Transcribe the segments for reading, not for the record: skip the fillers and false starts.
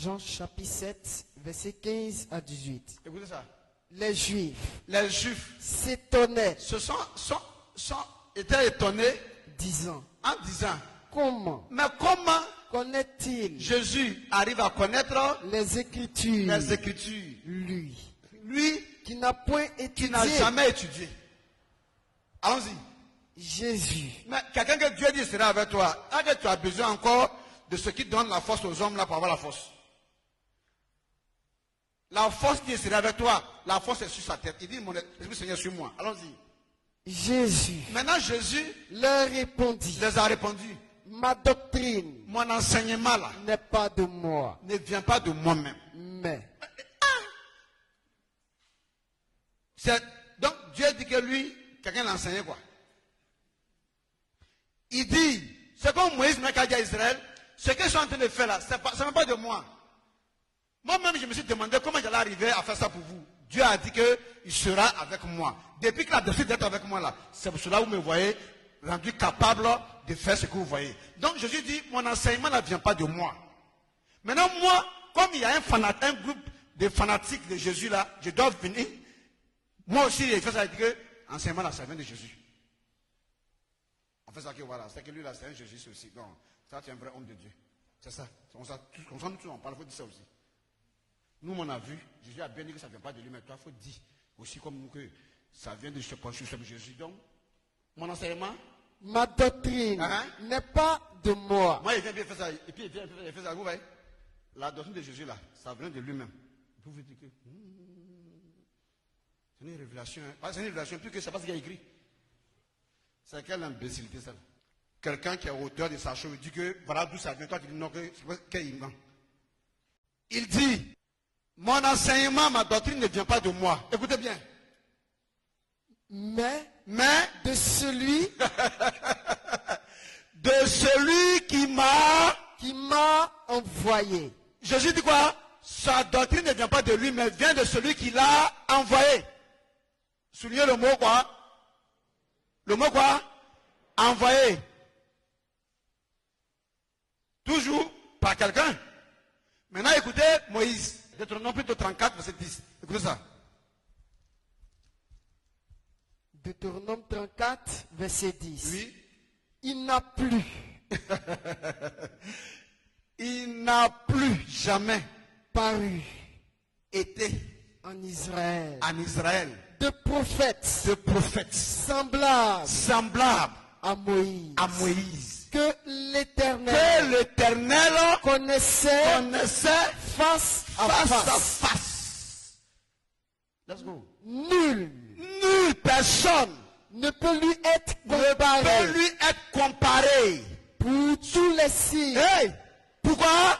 Jean chapitre 7, verset 15 à 18. Écoutez ça. Les Juifs Les Juifs s'étonnaient, étaient étonnés disant, en disant, comment mais comment connaît-il Jésus arrive à connaître les Écritures, les Écritures? lui, Lui qui n'a point qui n'a étudié jamais étudié. Allons-y. Jésus. Mais quelqu'un que Dieu dit sera avec toi, est-ce que tu as besoin encore de ce qui donne la force aux hommes là pour avoir la force? La force qui sera avec toi, la force est sur sa tête. Il dit, mon Esprit Seigneur sur moi. Allons-y. Jésus Maintenant Jésus leur répondit, les a répondu, ma doctrine mon enseignement là n'est pas de moi, ne vient pas de moi-même. mais Donc Dieu dit que lui, quelqu'un l'a enseigné quoi? Il dit, c'est comme Moïse m'a dit à Israël, ce que je suis en train de faire là, ça ne vient pas de moi. Moi-même, je me suis demandé comment j'allais arriver à faire ça pour vous. Dieu a dit qu'il sera avec moi. Depuis qu'il a décidé d'être avec moi là, c'est pour cela que vous me voyez rendu capable de faire ce que vous voyez. Donc Jésus dit, mon enseignement ne vient pas de moi. Maintenant, moi, comme il y a un groupe de fanatiques de Jésus là, je dois venir. Moi aussi, il fait ça, il dit que l'enseignement là, ça vient de Jésus. On fait ça que voilà, c'est que lui là, c'est un Jésus aussi. Donc, ça, c'est un vrai homme de Dieu. C'est ça. Comme ça, on parle, il faut dire ça aussi. Nous, on a vu, Jésus a bien dit que ça ne vient pas de lui, mais toi, il faut dire aussi comme nous que ça vient de se pencher sur Jésus. Donc, mon enseignement, ma doctrine n'est pas de moi. Moi, il vient bien faire ça, et puis il vient faire ça, vous voyez, la doctrine de Jésus là, ça vient de lui-même. Vous vous dites que c'est une révélation, pas c'est une révélation, plus que c'est pas ce qu'il a écrit. C'est quelle imbécilité ça? Quelqu'un qui est auteur de sa chose, il dit que voilà d'où ça vient, toi tu dis non, qu'il ment. Il dit, mon enseignement, ma doctrine ne vient pas de moi. Écoutez bien. Mais de celui qui m'a envoyé. Jésus dit quoi? Sa doctrine ne vient pas de lui, mais vient de celui qui l'a envoyé. Soulignez le mot quoi? Le mot quoi? Envoyé. Toujours par quelqu'un. Maintenant écoutez Moïse. Deutéronome plutôt 34, verset 10. Écoutez ça. Deutéronome 34, verset 10. Oui. Il n'a plus. Il n'a plus jamais paru. Été. En Israël. De prophètes. Semblables. À Moïse. Que l'Éternel connaissait face à face. Let's go. Nulle personne ne peut lui être comparé. Pour tous les signes. Hey, pourquoi?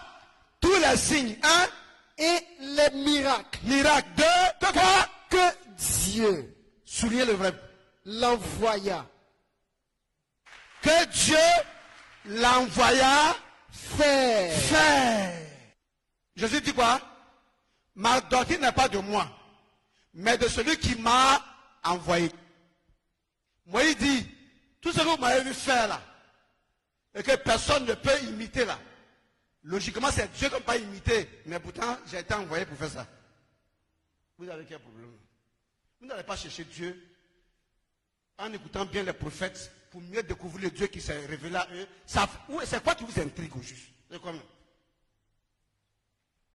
Tous les signes, hein? Et les miracles. De quoi? Que Dieu, soulignez le vrai, l'envoya. Que Dieu l'envoya faire. Jésus dit quoi? Ma doctrine n'est pas de moi, mais de celui qui m'a envoyé. Moi, il dit, tout ce que vous m'avez vu faire là, et que personne ne peut imiter là, logiquement c'est Dieu qui ne peut pas imiter, mais pourtant j'ai été envoyé pour faire ça. Vous avez quel problème? Vous n'allez pas chercher Dieu en écoutant bien les prophètes pour mieux découvrir le Dieu qui s'est révélé à eux. C'est quoi qui vous intrigue au juste? C'est quoi même?